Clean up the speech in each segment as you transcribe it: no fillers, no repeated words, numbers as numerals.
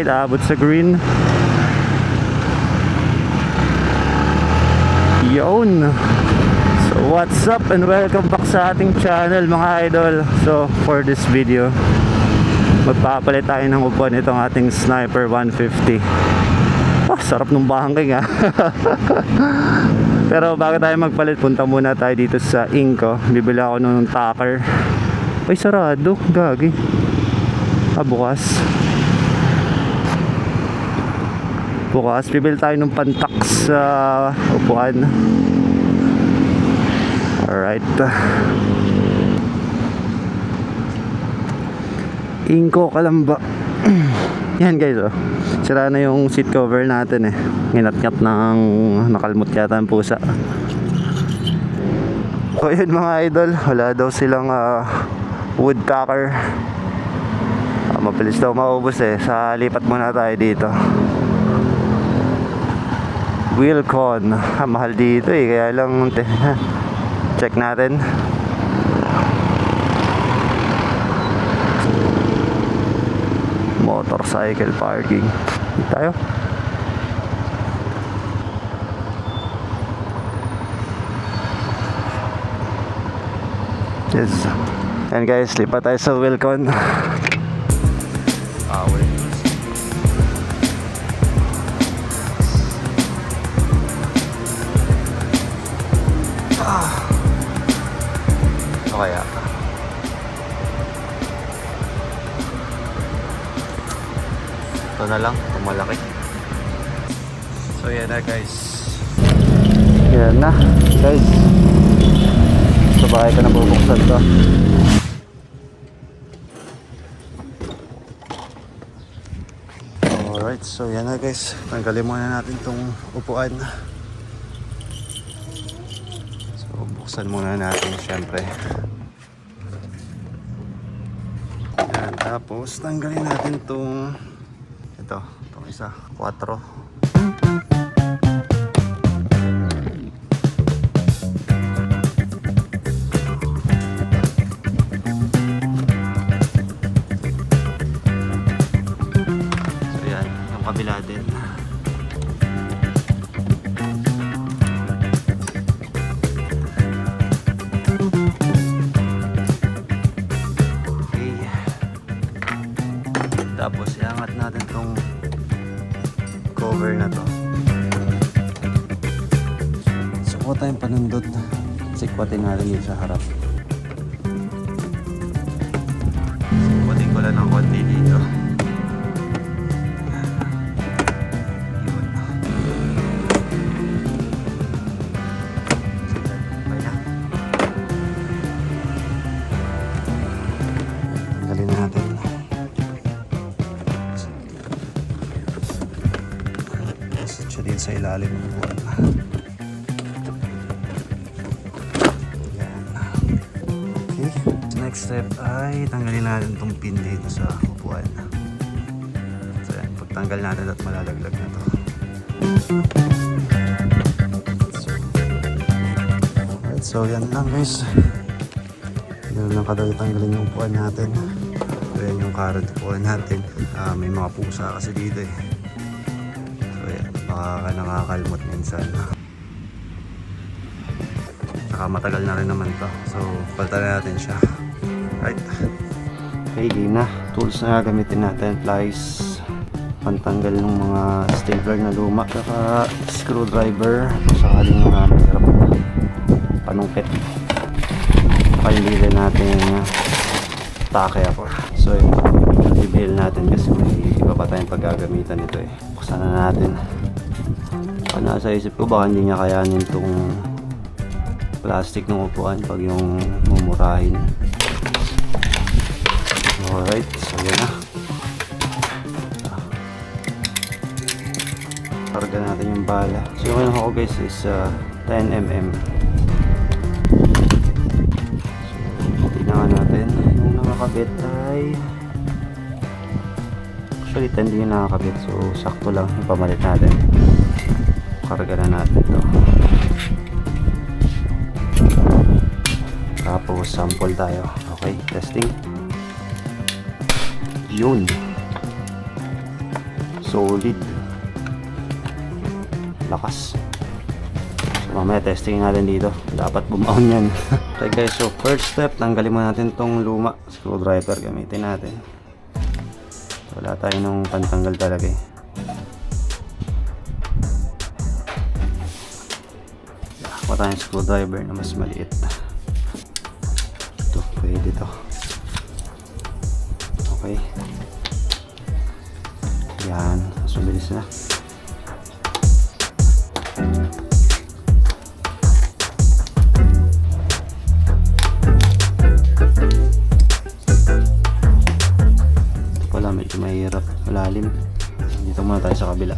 Alright, abot sa green. Yun. So what's up and welcome back sa ating channel mga idol. So for this video, magpapalit tayo ng upuan itong ating Sniper 150. Oh, sarap ng bangking ha. Pero bago tayo magpalit, punta muna tayo dito sa Inco. Bibili ako ng tacker. Ay, sarado, gagi. Bukas. Bukas, bibili tayo ng pantak sa upuan. Alright. Inco Kalamba. Yan guys, oh. Sira na yung seat cover natin eh. Nginat-ngat ng nakalmot yata ang pusa. So yun mga idol, wala daw silang woodpecker. Mabilis daw maubos eh. Sa lipat muna tayo dito. Wilcon. Mahal dito eh. Kaya lang check natin. Motorcycle parking. Dito tayo. Yes. And guys, lipat tayo sa Wilcon. Kaya ito na lang, itong malaki. So yan na guys. Yan na guys. Sa bahay ko na bubuksan to. Alright, so yan na guys. Tanggalin muna natin itong upuan. Buksan muna natin syempre. Yan, tapos tanggalin natin itong isa 4. So yan, yung kabila din. Tapos iangat natin tong cover na to. Suko tayong panundot. Sikwatin natin yung sa harap. Sikwatin ko lang ng konti dito. Yun. Kaya. Tanggalin natin. Din sa ilalim ng buwan. Yan. Okay. So next step ay tanggalin natin itong pin dito sa upuan. So yan, pagtanggal natin at malalaglag na to. Alright, so yan lang guys. Yan lang kadali tanggalin yung upuan natin. So yan yung current upuan natin. May mga pusa kasi dito eh. Baka nakakalmot minsan. Saka matagal na rin naman to. So palitan natin siya. Right. Okay, game na. Tools na gamitin natin. Pliers, pantanggal ng mga stapler na luma, saka screwdriver sakaling mahirap panungkit. Saka yung bilhin natin take ako. So yun, i-bill natin kasi may iba pa tayong paggagamitan nito eh. Buksan na natin. Nasa isip ko baka hindi niya kayanin itong plastic ng upuan pag yung mumurahin. Alright, so yan na. Karga natin yung bala. So yung ano ko guys is 10mm. So tingnan natin. Yung nakakabit ay actually 10 din yung nakakabit, so sakto lang yung pamalit natin. Karga na natin to. Tapos sample tayo. Okay, testing. Yun. Solid. Lakas. So mamaya testing natin dito. Dapat bumaon yan. Okay guys, so first step, tanggalin mo natin tong luma. Screwdriver gamitin natin. Wala tayo nung pantanggal talaga eh. Kuha tayong screwdriver na mas maliit. Ito, pwede to. Okay. Yan, mas mabilis na. Ito pala, medyo mahirap, malalim. Dito muna tayo sa kabila.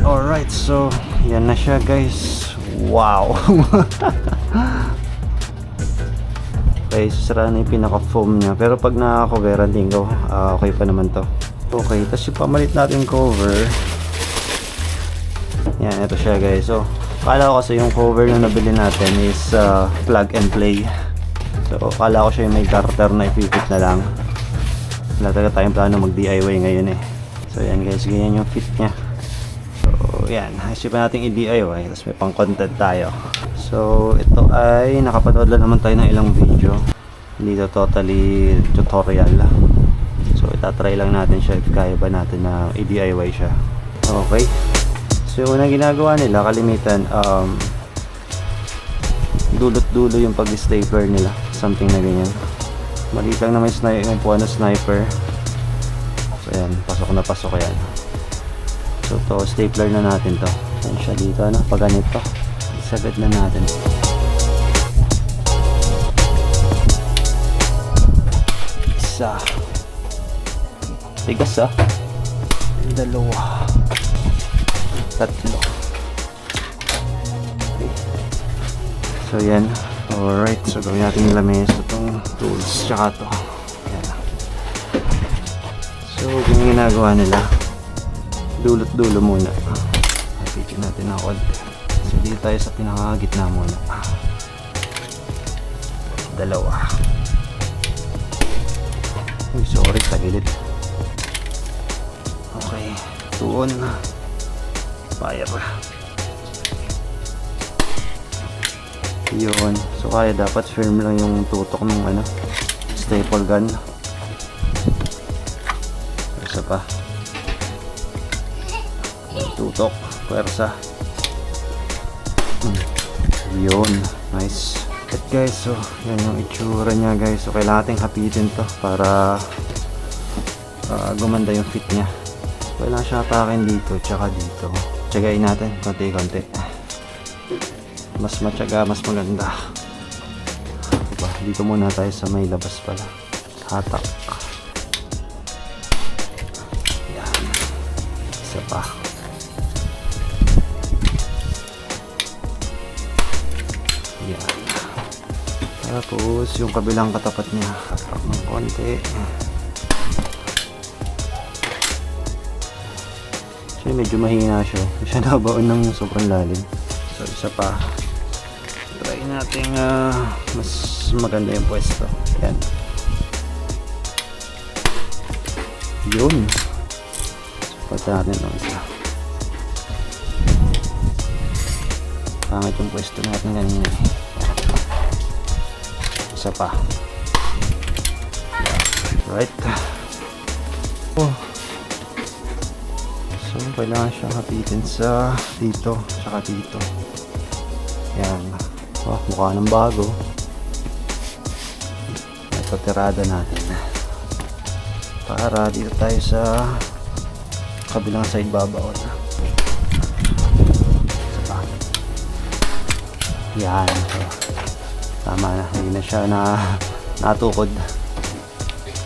Alright, so yan na siya guys. Wow. Okay, sasara na yung pinaka foam nya. Pero pag naka-coveran din ko, okay pa naman to. Okay, tapos yung pamalit natin cover. Yan, ito siya guys. So, kala ko kasi yung cover na nabili natin is plug and play. So, kala ko siya yung may garter na ipipit na lang. Wala talaga tayong plano mag DIY ngayon eh. So yan guys, ganyan yung fit nya. So yan, isipan natin i-DIY, tapos may pang content tayo. So ito ay nakapanood lang naman tayo ng ilang video. Hindi to totally tutorial. So itatry lang natin siya if kaya ba natin na i-DIY siya. Okay. So yung unang ginagawa nila, kalimitan dulot-dulo yung pag-stapler nila. Something na ganyan. Maliit lang naman yung puwan na sniper. So yan, pasok na pasok yan. So to, stapler na natin to. Yan siya dito, ano, pag ganito isagad na natin. Isa. Tigas ah. Dalawa. Tatlo. Okay. So yan. Alright, so gawin natin yung lamesa itong tools tsaka to. Yan. So yung ginagawa nila, dulot-dulo muna. Hapitin natin ng konti. So dito tayo sa pinakagitna muna. Dalawa. Uy, sorry, sa gilid. Okay, tuon. Fire. Yun. So kaya dapat firm lang yung tutok ng ano, staple gun. Isa pa. Tutok, pwersa. Yun, nice. At guys, so yan yung itsura niya guys. So kailangan natin hapitin to para gumanda yung fit niya. So, kailangan siya atakin dito tsaka dito. Tsagain natin konti-konti. Mas matyaga, mas maganda. Diba? Dito muna tayo sa may labas pala. Hatak. Yan. Isa pa. Yan. Tapos yung kabilang katapat niya. Hatak ng konti. So medyo mahina siya. Siya nabaon ng sobrang lalim. So isa pa. Try Try natin mas maganda yung pwesto. Yan. Yun. Pwede natin itong isa. Pangit yung pwesto natin kanina. Isa pa. Right. Oh. So, kailangan siya kapitin sa dito, tsaka dito. Yan. Oh, mukha ng bago. Ito, tirada natin. Para dito tayo sa kabilang side babaw na. Yan. So, tama na. Hindi na siya natukod.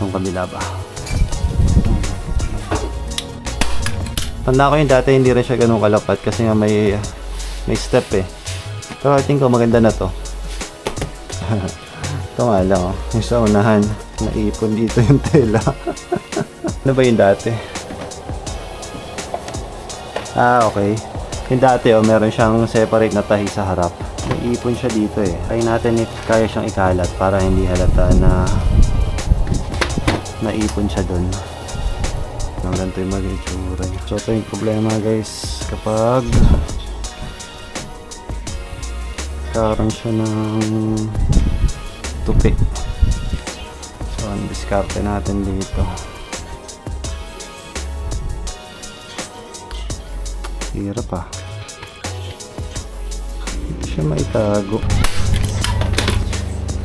Yung kabila ba. Tanda ko yung dati hindi rin siya ganun kalapat kasi nga may step eh. Pero I think maganda na to. Ito nga lang oh. Yung sa unahan, naipon dito yung tela. Ano ba yung dati? Ah, okay. Yung dati oh, meron siyang separate na tahi sa harap. Naipon siya dito eh. Try natin if kaya siyang ikalat para hindi halata na naipon siya dun. Ang ganito yung mag-itsura niya. So ito yung problema guys kapag karoon siya ng tupi. So ang diskarte natin dito. Hirap ah. Hindi siya maitago.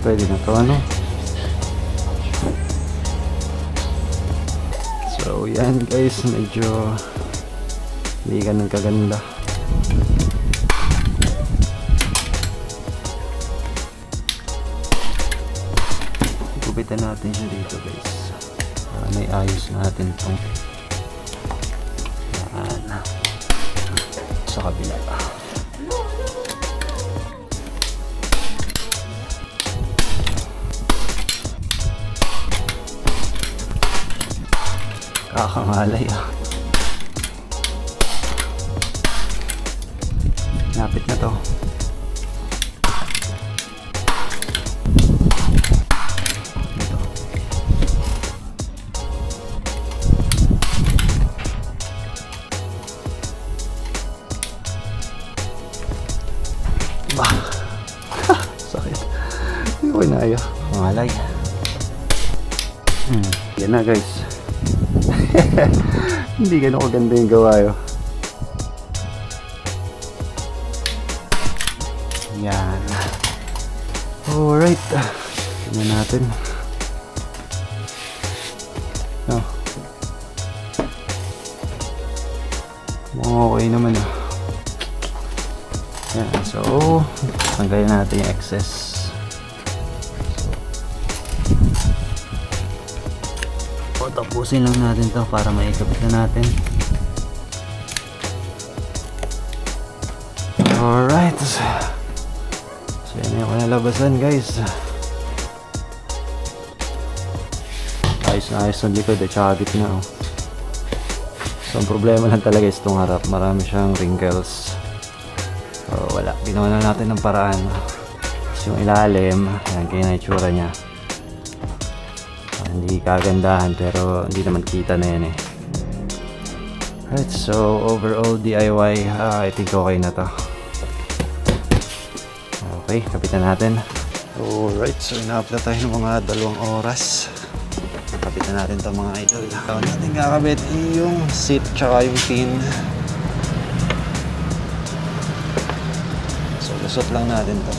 Pwede na to ano? So yan guys, medyo hindi ganun kaganda. Gupitan natin siya dito guys. Para may ayos natin itong yan. Sa kabila pa. Kakangalay ah. Napit na to. Ito. Bah. Sakit. Hindi ko inaya. Kangalay. Yan na guys. Hindi ganun kaganda yung gawa yun. Yan. Alright. Tingnan natin. No. Okay naman ah. Yan. So, tanggalin natin yung excess. Tapusin lang natin to para maikabit na natin. Alright. So yan yung kinalabasan guys. Ayos na ayos ang likod at saka gitna oh. So ang problema lang talaga is itong harap. Marami siyang wrinkles. So wala. Ginawa na natin ng paraan. So yung ilalim, yan kaya na itsura niya. Hindi kagandahan pero hindi naman kita na yan eh. Alright, so overall DIY, I think okay na to. Okay, kapitan natin. Alright, so inaabot na tayo ng mga 2 oras. Kapitan natin to mga idol. Tawag natin kakabit yung seat tsaka yung pin. So lusot lang natin to.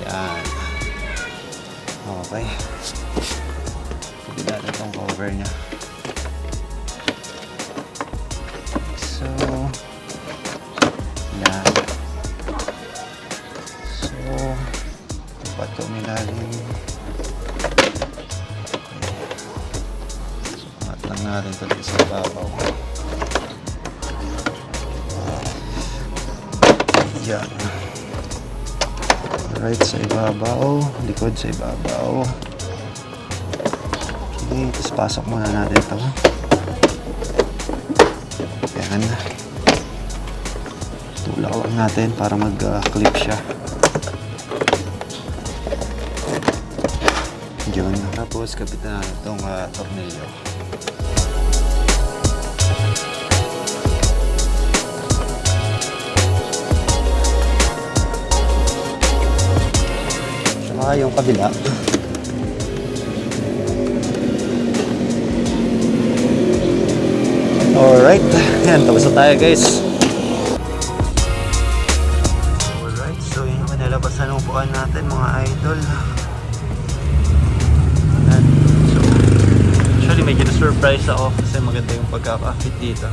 Yan. Okay. Kapit natin itong cover niya. So, yan. So, dapat ito umilalim. Okay. So, pangat lang natin ito dito sa babaw. Yan. Right sa ibabaw, likod sa ibabaw. Okay, tapos pasok muna natin ito. Yan. Tulak lang natin para mag-clip siya. Diyan. Tapos kapitan natin itong tornilyo. Tsaka yung kabila. Alright, yan, tapos na tayo guys. Alright, so yun yung nalabasan ng upuan natin mga idol. Yan. So, actually medyo na-surprise ako kasi maganda yung pagkaka-fit dito.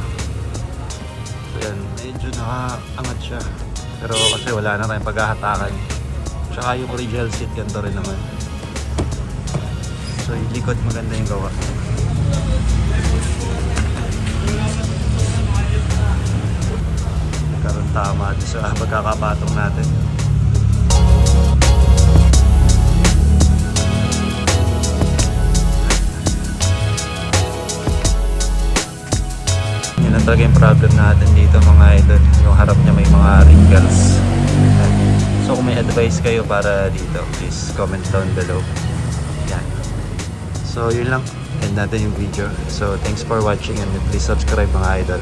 So yan, medyo nakaangat siya. Pero kasi wala na tayong paghahatakan. Tsaka yung original seat, ganito rin naman. So yung likod maganda yung gawa. Karoon tama sa pagkakapatong natin. Yun ang talaga yung problem natin dito mga idol. Yung harap niya may mga wrinkles. So kung may advice kayo para dito, please comment down below. Yan. So yun lang. End natin yung video. So thanks for watching and please subscribe mga idol.